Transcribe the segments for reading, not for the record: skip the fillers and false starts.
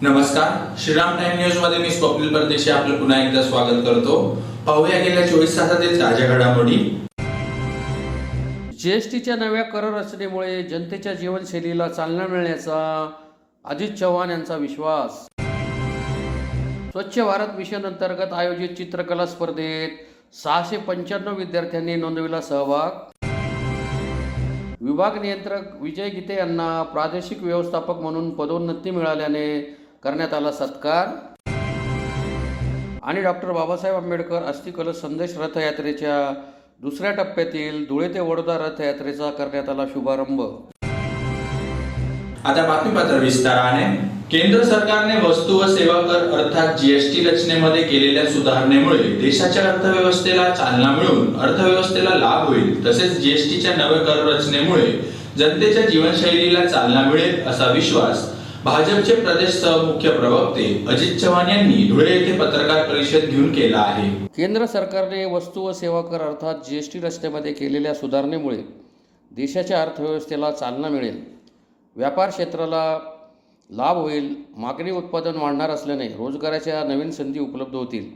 नमस्कार, Shriram time news मध्ये मी स्वप्नील परदेशी आपलं पुन्हा एकदा स्वागत करतो। पाहूया गेल्या 24 तासातील ताज्या घडामोडी। जीएसटीच्या नव्या कर रचनेमुळे जनतेच्या जीवनशैलीला चालना मिळण्याचा अजित चव्हाण यांचा विश्वास। स्वच्छ भारत मिशन अंतर्गत आयोजित चित्रकला स्पर्धेत 695 विद्यार्थ्यांनी नोंदविला सहभाग। विभाग नियंत्रक विजय गीते यांना प्रादेशिक व्यवस्थापक म्हणून पदोन्नती मिळाल्याने करण्यात आला सत्कार। आणि डॉक्टर बाबासाहेब आंबेडकर अस्थि कलश संदेश रथयात्रेच्या दुसऱ्या टप्प्यातील धुळे ते वडोदा रथयात्रेचा करण्यात आला शुभारंभ। आता बातमीपत्र विस्ताराने। केंद्र सरकारने वस्तू व सेवा कर अर्थात जीएसटी रचनेमध्ये केलेल्या सुधारणेमुळे देशाच्या अर्थव्यवस्थेला चालना मिळून अर्थव्यवस्थेला लाभ होईल, तसेच जीएसटीच्या नव्या कर रचनेमुळे जनतेच्या जीवनशैलीला चालना मिळेल असा विश्वास भाजपचे प्रदेश मुख्य प्रवक्ते अजित चव्हाण यांनी धुळे येथे पत्रकार परिषद घेऊन केला आहे। केंद्र सरकारने वस्तू व सेवा कर अर्थात जीएसटी रचनेमध्ये केलेल्या सुधारणेमुळे देशाच्या अर्थव्यवस्थेला चालना मिळेल, व्यापार क्षेत्राला लाभ होईल, मागणी उत्पादन वाढणार असल्याने रोजगाराच्या नवीन संधी उपलब्ध होतील।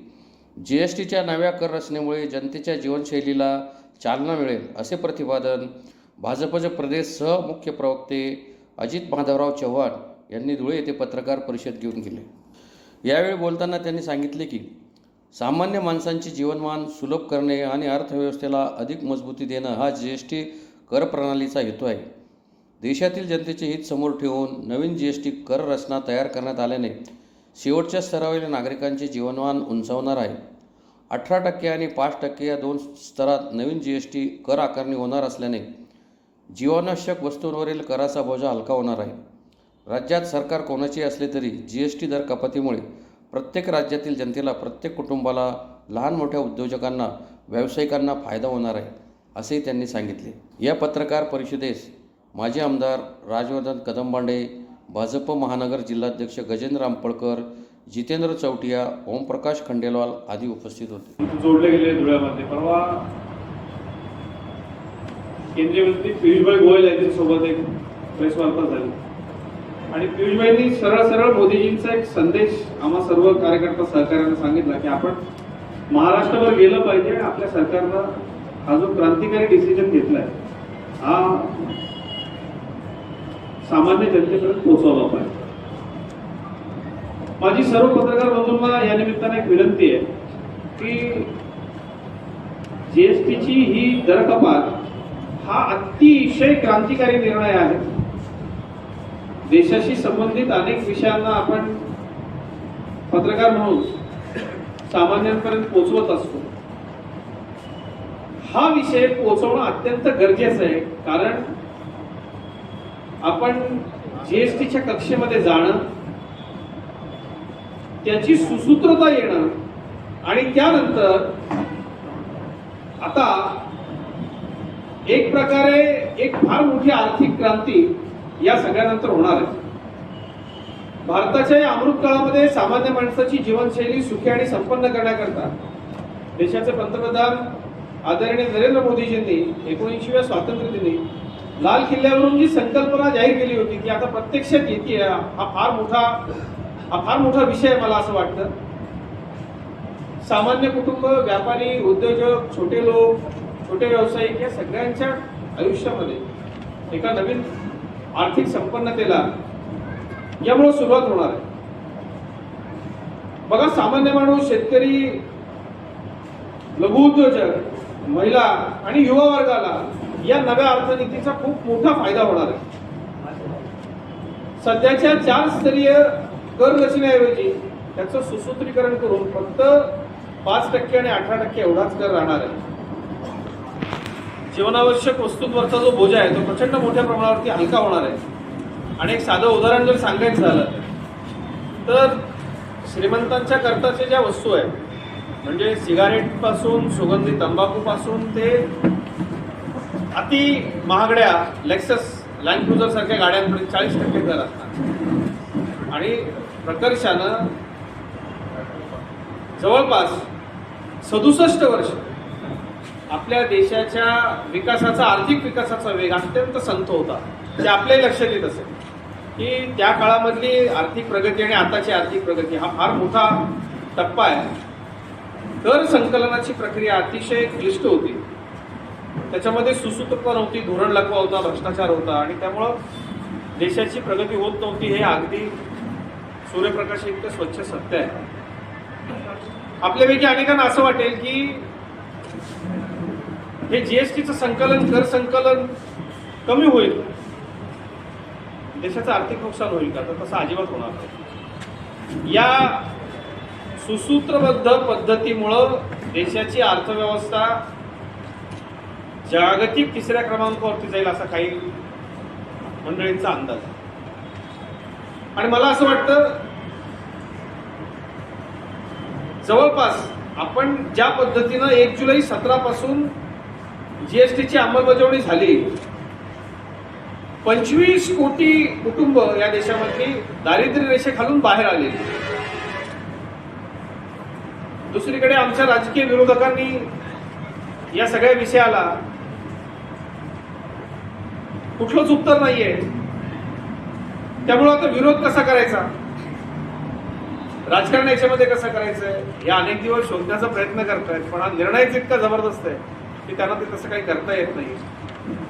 जीएसटीच्या नव्या कर रचनेमुळे जनतेच्या जीवनशैलीला चालना मिळेल असे प्रतिपादन भाजपचे प्रदेश मुख्य प्रवक्ते अजित माधवराव चव्हाण यांनी धुळे येथे पत्रकार परिषद घेऊन केले। यावेळी बोलताना त्यांनी सांगितले की सामान्य माणसांचे जीवनमान सुलभ करणे आणि अर्थव्यवस्थेला अधिक मजबूती देणं हा जीएसटी कर प्रणालीचा हेतू आहे। देशातील जनतेचे हित समोर ठेवून नवीन जीएसटी कर रचना तयार करण्यात आल्याने शेवटच्या स्तरावरील नागरिकांचे जीवनमान उंचावणार आहे। 18% आणि 5% या दोन स्तरात नवीन जीएसटी कर आकारणी होणार असल्याने जीवनावश्यक वस्तूंवरील कराचा बोजा हलका होणार आहे। राज्यात सरकार कोणाचे असले तरी जीएसटी दर कपातीमुळे प्रत्येक राज्यातील जनतेला, प्रत्येक कुटुंबाला, लहान मोठ्या उद्योजकांना, व्यावसायिकांना फायदा होणार आहे असेही त्यांनी सांगितले। या पत्रकार परिषदेस माजी आमदार राजवर्धन कदमबांडे, भाजप महानगर जिल्हाध्यक्ष गजेंद्र आंपळकर, जितेंद्र चौटिया, ओमप्रकाश खंडेलवाल आदी उपस्थित होते। जोडले गेले धुळ्यामध्ये परवा केंद्रीय मंत्री पियुषभाई गोयल यांच्यासोबत एक प्रेस वार्ता झाली आणि पियुषभाईंनी सरळ मोदीजींचा एक संदेश आम्हा सर्व कार्यकर्ता सहकार्यांना सांगितला की आपण महाराष्ट्रावर गेलं पाहिजे आणि आपल्या सरकारनं हा जो क्रांतिकारी डिसिजन घेतलाय हा सामान्य जनतेपर्यंत पोहोचवला पाहिजे। माझी सर्व पत्रकार बंधूंना या निमित्ताने एक विनंती आहे की जीएसटीची ही दर कपात हा अतिशय क्रांतिकारी निर्णय आहे। देशाशी संबंधित अनेक विषयांना आपण पत्रकार म्हणून सामान्यांपर्यंत पोहोचवत असतो। हा विषय पोहोचवणं अत्यंत गरजेचं आहे, कारण आपण जीएसटीच्या कक्षेमध्ये जाणं, त्याची सुसूत्रता येणं आणि त्यानंतर आता एक प्रकारे एक फार मोठी आर्थिक क्रांती या सगळ्यानंतर होणार आहे। भारताच्या या अमृत काळामध्ये सामान्य माणसाची जीवनशैली सुखी आणि संपन्न करण्याकरता देशाचे पंतप्रधान आदरणीय नरेंद्र मोदीजींनी 19व्या स्वातंत्र्यदिनी लाल किल्ल्यावरून जी संकल्पना जाहीर केली होती ती आता प्रत्यक्षात येते। हा फार मोठा विषय आहे। मला असं वाटतं सामान्य कुटुंब, व्यापारी, उद्योजक, छोटे लोक, छोटे व्यावसायिक या सगळ्यांच्या आयुष्यामध्ये एका नवीन आर्थिक संपन्नतेला यामुळे सुरुवात होणार आहे। बघा, सामान्य माणूस, शेतकरी, लघु उद्योजक, महिला आणि युवा वर्गाला या नव्या अर्थनीतीचा खूप मोठा फायदा होणार आहे। सध्याच्या 4 स्तरीय कर रचनेऐवजी त्याचं सुसूत्रीकरण करून फक्त 5% आणि 18% एवढाच कर राहणार आहे। जीवनावश्यक वस्तूंवरचा जो बोजा आहे तो प्रचंड मोठ्या प्रमाणावरती हलका होणार आहे। आणि एक साधं उदाहरण जर सांगायचं झालं तर श्रीमंतांच्या करताच्या ज्या वस्तू आहेत, म्हणजे सिगारेट पासून, सुगंधी तंबाखू पासून ते अति महागड्या लेक्सस लँड क्रुझर सारख्या गाड्यांपर्यंत 40% कर असतात। आणि प्रकर्षानं जवळपास 67 वर्ष आपल्या देशाच्या विकासाचा, आर्थिक विकासाचा वेग अत्यंत संथ होता, ते आपल्याही लक्षात येत असेल। की त्या काळामधली आर्थिक प्रगती आणि आताची आर्थिक प्रगती हा फार मोठा टप्पा आहे. कर संकलनाची प्रक्रिया अतिशय क्लिष्ट होती. त्याच्यामध्ये सुसूत्रता नव्हती, धोरण लकवा होता, भ्रष्टाचार होता आणि त्यामुळं देशाची प्रगती होत नव्हती. हे अगदी सूर्यप्रकाश इतकं स्वच्छ सत्य आहे. आपल्यापैकी अनेकांना असं वाटेल की हे जीएसटीचं संकलन, कर संकलन कमी होईल, देशाचं आर्थिक नुकसान होईल का? तर तसं अजिबात होणार नाही. या सुसूत्रबद्ध पद्धतीमुळं देशाची अर्थव्यवस्था जागतिक तिसऱ्या क्रमांकावरती जाईल असा काही मंडळींचा अंदाज आहे. आणि मला असं वाटतं जवळपास आपण ज्या पद्धतीनं 1 जुलै 17 पासून जीएसटीची अंमलबजावणी झाली, 25 कोटी कुटुंब या देशामधली दारिद्र्य रेषेखालून बाहेर आले. दुसरीकडे आमच्या राजकीय विरोधकांनी या सगळ्या विषयाला कुठलंच उत्तर नाहीये. त्यामुळं आता विरोध कसा करायचा, राजकारण याच्यामध्ये कसं करायचंय हे अनेक दिवस शोधण्याचा प्रयत्न करतायत. पण हा निर्णयच इतका जबरदस्त आहे की त्यांना ते तसं काही करता येत नाही.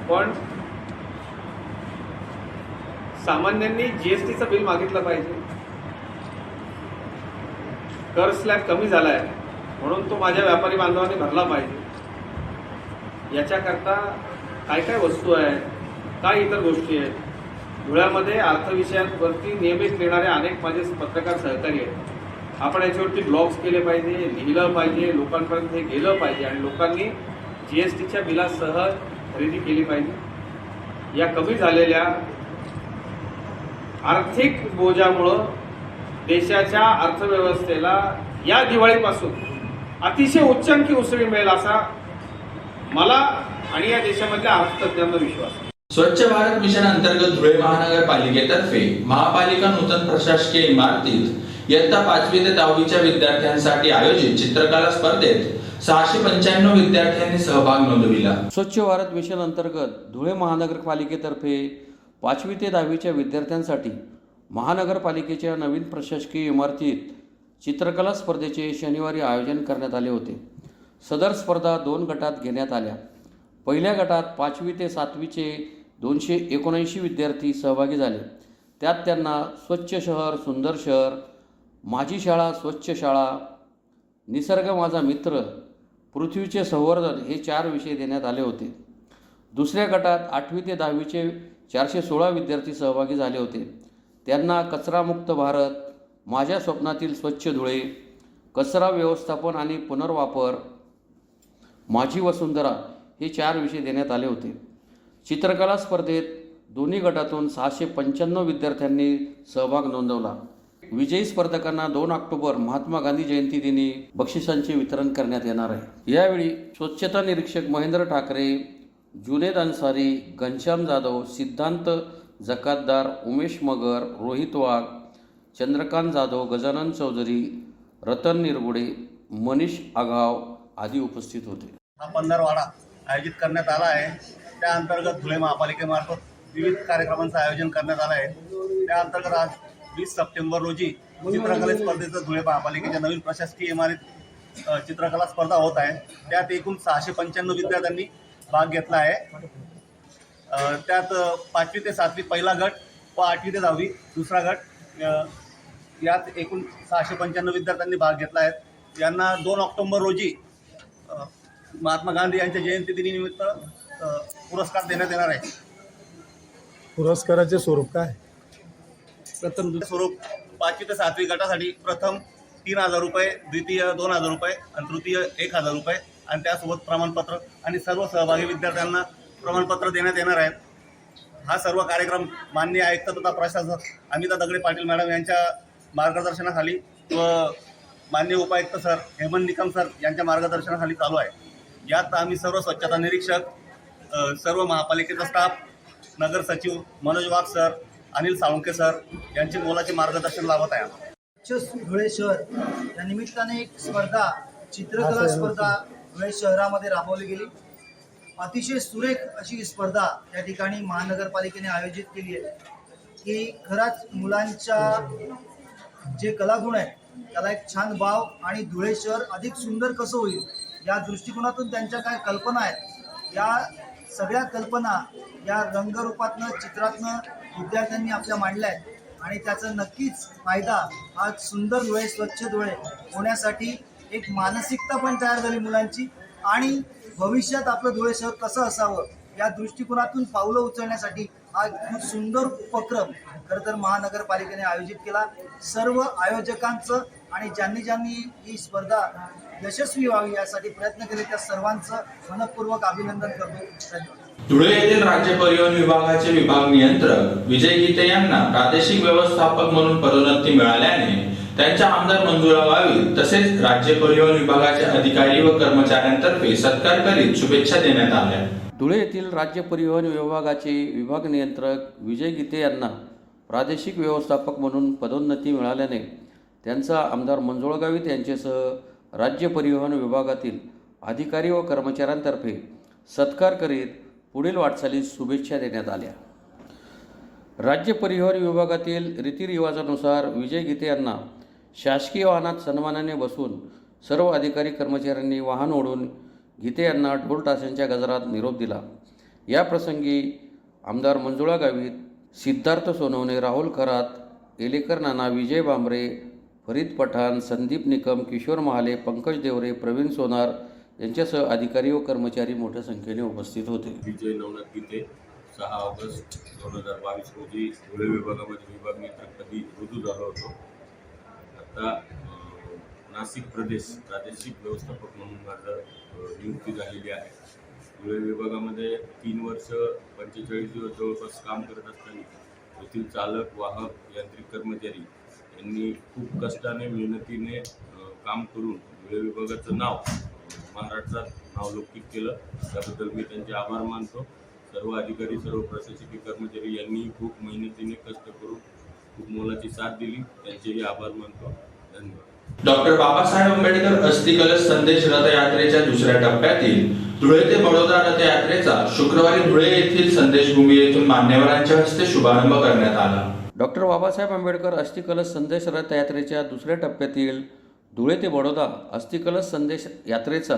पण सामान्यांनी जीएसटीचं बिल मागितलं पाहिजे. कर स्लॅब कमी झालाय म्हणून तो माझ्या व्यापारी बांधवांनी भरला पाहिजे. याच्याकरता काय काय वस्तू आहेत, काय इतर गोष्टी आहेत. धुळ्यामध्ये अर्थविषयांवरती नियमित लिहिणारे अनेक माझे पत्रकार सहकारी आहेत. आपण याच्यावरती ब्लॉग्स केले पाहिजे, लिहिलं पाहिजे, लोकांपर्यंत हे गेलं पाहिजे आणि लोकांनी जीएसटीच्या बिलासह खरेदी केली पाहिजे. या कमी झालेल्या आर्थिक बोजामुळं देशाच्या अर्थव्यवस्थेला या दिवाळीपासून अतिशय उच्चांकी उसळी मिळेल असा मला आणि या देशामधल्या अर्थतज्ञांना विश्वास आहे. स्वच्छ भारत मिशन अंतर्गत धुळे महानगरपालिकेतर्फे महापालिका नूतन प्रशासकीय इमारतीत इयत्ता 5वी ते 10वीच्या विद्यार्थ्यांसाठी आयोजित चित्रकला स्पर्धेत 695 विद्यार्थ्यांनी सहभाग नोंदविला. स्वच्छ भारत मिशन अंतर्गत धुळे महानगरपालिकेतर्फे 5वी ते 10वीच्या विद्यार्थ्यांसाठी महानगरपालिकेच्या नवीन प्रशासकीय इमारतीत चित्रकला स्पर्धेचे शनिवारी आयोजन करण्यात आले होते. सदर स्पर्धा 2 गटात घेण्यात आल्या. पहिल्या गटात 5वी ते 7वीचे 279 विद्यार्थी सहभागी झाले. त्यात त्यांना स्वच्छ शहर सुंदर शहर, माझी शाळा स्वच्छ शाळा, निसर्ग माझा मित्र, पृथ्वीचे संवर्धन हे 4 विषय देण्यात आले होते. दुसऱ्या गटात 8वी ते 10वीचे 416 विद्यार्थी सहभागी झाले होते. त्यांना कचरामुक्त भारत, माझ्या स्वप्नातील स्वच्छ धुळे, कचरा व्यवस्थापन आणि पुनर्वापर, माझी वसुंधरा हे 4 विषय देण्यात आले होते. चित्रकला स्पर्धेत दोन्ही गटातून 695 विद्यार्थ्यांनी सहभाग नोंदवला. विजयी स्पर्धकांना 2 ऑक्टोबर महात्मा गांधी जयंती दिनी बक्षिसांचे वितरण करण्यात येणार आहे. यावेळी स्वच्छता निरीक्षक महेंद्र ठाकरे, जुनेद अन्सारी, घनश्याम जाधव, सिद्धांत जकातदार, उमेश मगर, रोहित वाघ, चंद्रकांत जाधव, गजानन चौधरी, रतन निरगुडे, मनीष आघाव आदी उपस्थित होते. हा पंधरवाडा आयोजित करण्यात आला आहे. त्या अंतर्गत धुळे महापालिकेमार्फत विविध कार्यक्रमांचं आयोजन करण्यात आलं आहे. त्या अंतर्गत आज 20 सप्टेंबर रोजी चित्रकला स्पर्धेचं धुळे महापालिकेच्या नवीन प्रशासकीय इमारत चित्रकला स्पर्धा होत आहे. त्यात एकूण 695 विद्यार्थ्यांनी भाग घेतला आहे. त्यात 5वी ते 7वी पहिला गट व 8वी ते 10वी दुसरा गट, यात एकूण 695 विद्यार्थ्यांनी भाग घेतला आहे. यांना 2 ऑक्टोबर रोजी महात्मा गांधी यांच्या जयंती दिनानिमित्त पुरस्कार देण्यात येणार आहे. पुरस्काराचे स्वरूप काय? प्रथम स्वरूप 5वी ते 7वी गटासाठी प्रथम 3,000 रुपये, द्वितीय 2,000 रुपये आणि तृतीय 1,000 रुपये आणि त्यासोबत प्रमाणपत्र आणि सर्व सहभागी विद्यार्थ्यांना प्रमाणपत्र देण्यात येणार आहेत. हा सर्व कार्यक्रम माननीय आयुक्त तथा प्रशासक अमिता दगडे पाटील मॅडम यांच्या मार्गदर्शनाखाली व माननीय उपायुक्त सर हेमंत निकम सर यांच्या मार्गदर्शनाखाली चालू आहे. यात आम्ही सर्व स्वच्छता निरीक्षक, सर्व महापालिकेचा स्टाफ, नगर सचिव मनोज वाघ सर, अनिल साळुंके सर यांचे मोलाचे मार्गदर्शन लाभत आहे. धुळे शहर या निमित्ताने एक स्पर्धा, चित्रकला स्पर्धा धुळे शहरामध्ये राबवली गेली. अतिशय सुरेख अशी स्पर्धा या ठिकाणी महानगरपालिकेने आयोजित केली आहे. की खरंच मुलांच्या जे कलागुण आहेत त्याला एक छान वाव आणि धुळे शहर अधिक सुंदर कसं होईल या दृष्टिकोनातून त्यांच्या काय कल्पना आहेत, या सगळ्या कल्पना या रंगरूपातनं चित्रातनं विद्यार्थ्यांनी आपल्या मांडल्या आहेत आणि त्याचा नक्कीच फायदा आज सुंदर धुळे, स्वच्छ धुळे होण्यासाठी एक मानसिकता पण तयार झाली मुलांची आणि भविष्यात आपलं धुळे शहर कसं असावं या दृष्टिकोनातून पावलं उचलण्यासाठी हा खूप सुंदर उपक्रम खरं तर महानगरपालिकेने आयोजित केला. सर्व आयोजकांचं आणि ज्यांनी ही स्पर्धा यशस्वी व्हावी यासाठी प्रयत्न केले त्या सर्वांचं मनपूर्वक अभिनंदन करतो. धन्यवाद. धुळे येथील राज्य परिवहन विभागाचे विभाग नियंत्रक विजय गीते यांना प्रादेशिक व्यवस्थापक म्हणून पदोन्नती मिळाल्याने त्यांच्या आमदार मंजुळा गावित तसेच राज्य परिवहन विभागाचे अधिकारी व कर्मचाऱ्यांतर्फे सत्कार करीत शुभेच्छा देण्यात आल्या. धुळे येथील राज्य परिवहन विभागाचे विभाग नियंत्रक विजय गीते यांना प्रादेशिक व्यवस्थापक म्हणून पदोन्नती मिळाल्याने त्यांचा आमदार मंजुळा गावित यांच्यासह राज्य परिवहन विभागातील अधिकारी व कर्मचाऱ्यांतर्फे सत्कार करीत पुढील वाटचालीस शुभेच्छा देण्यात आल्या. राज्य परिवहन विभागातील रीतिरिवाजानुसार विजय गीते यांना शासकीय वाहनात सन्मानाने बसून सर्व अधिकारी कर्मचाऱ्यांनी वाहन ओढून गीते यांना ढोल ताशांच्या गजरात निरोप दिला. या प्रसंगी आमदार मंजुळा गावित, सिद्धार्थ सोनवणे, राहुल खरात, एलेकर नाना, विजय बांबरे, फरीद पठाण, संदीप निकम, किशोर महाले, पंकज देवरे, प्रवीण सोनार यांच्यासह अधिकारी व कर्मचारी मोठ्या संख्येने उपस्थित होते. विजय नवनाथ गीते 6 ऑगस्ट 2022 रोजी धुळे विभागामध्ये विभाग नियंत्रकपदी रुजू झालो होतो. आता नाशिक प्रदेश प्रादेशिक व्यवस्थापक म्हणून माझं नियुक्ती झालेली आहे. धुळे विभागामध्ये 3 वर्ष 45 दिवस जवळपास काम करत असताना येथील चालक, वाहक, यांत्रिक कर्मचारी यांनी खूप कष्टाने मेहनतीने काम करून धुळे विभागाचं नाव महाराष्ट्रात नावलौकिक केलं. त्याबद्दल मी त्यांचे आभार मानतो. सर्व अधिकारी, सर्व प्रशासकीय कर्मचारी यांनी खूप मेहनतीने कष्ट करून खूप मोलाची साथ दिली. त्यांचेही आभार मानतो. धन्यवाद. डॉक्टर बाबासाहेब आंबेडकर अस्थिकलश संदेश रथयात्रेच्या दुसऱ्या टप्प्यातील धुळे ते बडोदा रथयात्रेचा शुक्रवारी धुळे येथील संदेशभूमी येथून मान्यवरांच्या हस्ते शुभारंभ करण्यात आला. डॉक्टर बाबासाहेब आंबेडकर अस्थिकलश संदेश रथयात्रेच्या दुसऱ्या टप्प्यातील धुळे ते बडोदा अस्थिकलश संदेश यात्रेचा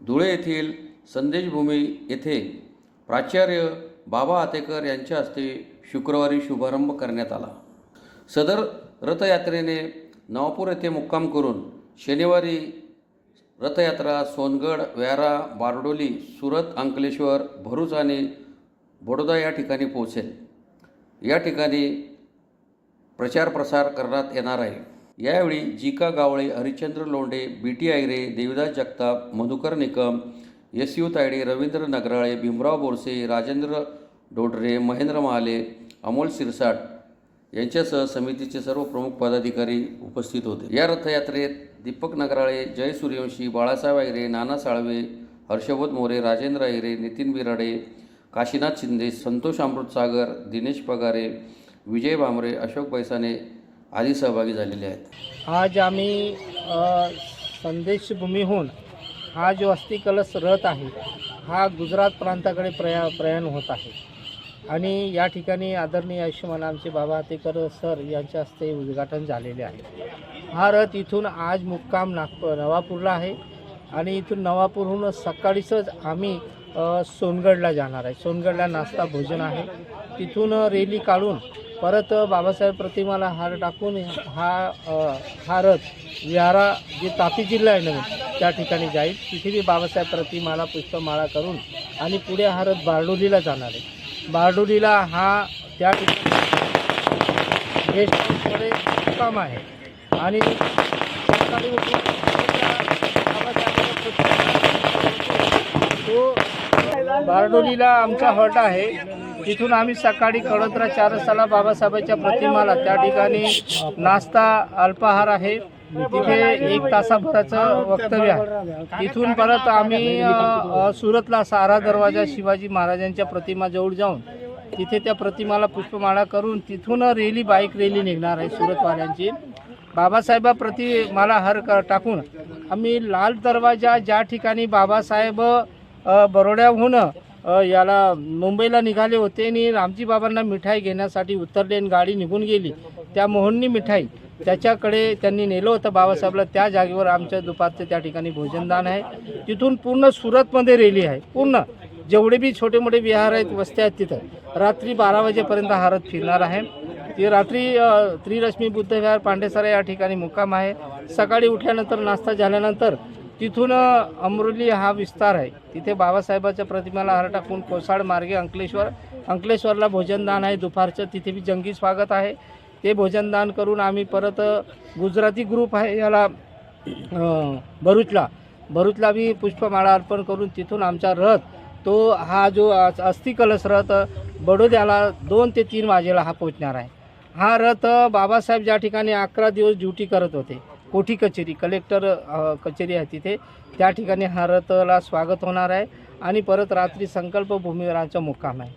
धुळे येथील संदेशभूमी येथे प्राचार्य बाबा आतेकर यांच्या हस्ते शुक्रवारी शुभारंभ करण्यात आला. सदर रथयात्रेने नवापूर येथे मुक्काम करून शनिवारी रथयात्रा सोनगड, व्यारा, बारडोली, सुरत, अंकलेश्वर, भरूच आणि बडोदा या ठिकाणी पोहोचेल. या ठिकाणी प्रचार प्रसार करण्यात येणार आहे. यावेळी जिका गावळे, हरिश्चंद्र लोंढे, बीटी आयरे, देविदास जगताप, मधुकर निकम, यू तायडे, रवींद्र नगराळे, भीमराव बोरसे, राजेंद्र डोडरे, महेंद्र महाले, अमोल सिरसाट यांच्यासह समितीचे सर्व प्रमुख पदाधिकारी उपस्थित होते. या रथयात्रेत दीपक नगराळे, जय सूर्यवंशी, बाळासाहेब आयरे, नाना साळवे, हर्षबोध मोरे, राजेंद्र आयरे, नितीन बिराडे, काशीनाथ शिंदे, संतोष अमृतसागर, दिनेश पगारे, विजय भामरे, अशोक बैसाने आदी सहभागी झालेले आहेत. आज आम्ही संदेशभूमीहून हा जो अस्थिकलश रथ आहे हा गुजरात प्रांताकडे प्रयाण होत आहे आणि या ठिकाणी आदरणीय आयुष्यमान आमचे बाबा आतेकर सर यांच्या हस्ते उद्घाटन झालेले आहे. हा रथ इथून आज मुक्काम नवापूरला आहे आणि इथून नवापूरहून सकाळीच आम्ही सोनगडला जाणार आहे. सोनगडला नाश्ता भोजन आहे. तिथून रॅली काढून परत बाबासाहेब प्रतिमाला हार टाकून हा रथ विहारा जे तापी जिल्हा आहे नवीन त्या ठिकाणी जाईल. तिथे बी बाबासाहेब प्रतिमाला पुष्पमाळा करून आणि पुढे हा रथ बारडोलीला जाणार आहे. बारडोलीला हा त्या ठिकाणी गेस्ट हाऊसमध्ये मुक्काम आहे आणि सकाळी उठून तो बारडोलीला आमचा हॉट आहे. तिथून आम्ही सकाळी कडोत्रा 4 वाजता बाबासाहेबांच्या प्रतिमाला त्या ठिकाणी नाश्ता अल्पाहार आहे. तिथे 1 तासाभराचं वक्तव्य आहे. तिथून परत आम्ही सुरतला सारा दरवाजा शिवाजी महाराजांच्या प्रतिमाजवळ जाऊन तिथे त्या प्रतिमाला पुष्पमाळा करून तिथून बाईक रॅली निघणार आहे सुरतवाल्यांची. बाबासाहेबा प्रतिमाला हार टाकून आम्ही लाल दरवाजा ज्या ठिकाणी बाबासाहेब बरोड्याहून याला मुंबईला निघाले होते आणि रामजी बाबांना मिठाई घेण्यासाठी उतरले आणि गाडी निघून गेली. त्या मोहननी मिठाई त्याच्याकडे त्यांनी नेलं होतं बाबासाहेबला. त्या जागेवर आमच्या दुपारचे त्या ठिकाणी भोजनदान आहे. तिथून पूर्ण सुरतमध्ये रॅली आहे. पूर्ण जेवढे बी छोटे मोठे विहार आहेत, वस्त्या आहेत, तिथं रात्री 12 वाजेपर्यंत हा रथ फिरणार आहे. ती रात्री त्रिरश्मी बुद्ध विहार पांडेसरा या ठिकाणी मुक्काम आहे. सकाळी उठल्यानंतर नाश्ता झाल्यानंतर तिथून अमरोली हा विस्तार आहे. तिथे बाबासाहेबाच्या प्रतिमेला हार टाकून कोसाड मार्गे अंकलेश्वरला भोजनदान आहे दुपारचं. तिथे बी जंगी स्वागत आहे. ते भोजनदान करून आम्ही परत गुजराती ग्रुप आहे याला भरूचला बी पुष्पमाळा अर्पण करून तिथून आमचा रथ तो हा जो अस्थि कलश रथ बडोद्याला 2 ते 3 वाजेला हा पोचणार आहे. हा रथ बाबासाहेब ज्या ठिकाणी 11 दिवस ड्युटी करत होते, कोठी कचेरी कलेक्टर कचेरी आहे तिथे, त्या ठिकाणी हा रथला स्वागत होणार आहे. आणि परत रात्री संकल्प भूमीवरांचा मुक्काम आहे.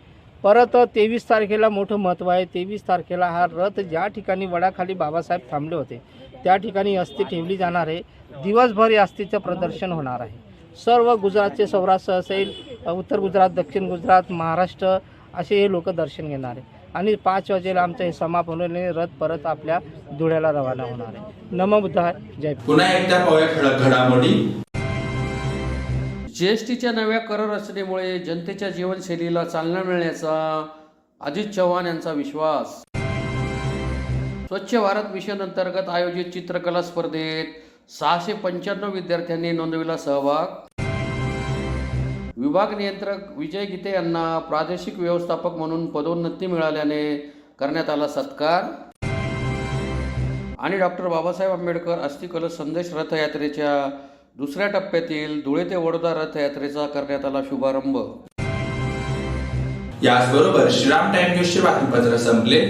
परत 23 तारखेला मोठं महत्त्व आहे. 23 तारखेला हा रथ ज्या ठिकाणी वडाखाली बाबासाहेब थांबले होते त्या ठिकाणी अस्थी ठेवली जाणार आहे. दिवसभर या अस्थीचं प्रदर्शन होणार आहे. सर्व गुजरातचे सौराष्ट्र असेल, उत्तर गुजरात, दक्षिण गुजरात, महाराष्ट्र असे हे लोक दर्शन घेणार आहे. आणि 5 वाजेला आमचं हे समापन होईल. रथ परत आपल्या धुळ्याला रवाना होणार आहे. नमो बुद्धाय, जय. पुन्हा एकदा पाहूया ठळक घडामोडी. जीएसटीच्या नव्या कर रचनेमुळे जनतेच्या जीवनशैलीला चालना मिळण्याचा अजित चव्हाण यांचा विश्वास. स्वच्छ भारत मिशन अंतर्गत आयोजित चित्रकला स्पर्धेत 695 विद्यार्थ्यांनी नोंदविला सहभाग. विभाग नियंत्रक विजय गीते यांना प्रादेशिक व्यवस्थापक म्हणून पदोन्नती मिळाल्याने करण्यात आला सत्कार. आणि डॉक्टर बाबासाहेब आंबेडकर अस्थि कलश संदेश रथयात्रेच्या दुसऱ्या टप्प्यातील धुळे ते वडोदा रथयात्रेचा करण्यात आला शुभारंभ. याचबरोबर श्रीराम टाइम न्यूजचे बातमीपत्र संपले.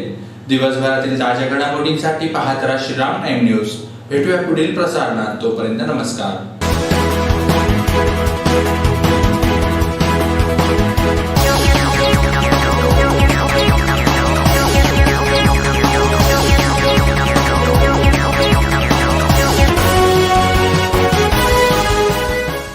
दिवसभरातील ताज्या घडामोडींसाठी पाहत राहा श्रीराम टाइम न्यूज. भेटूया पुढील प्रसारणात. तोपर्यंत नमस्कार.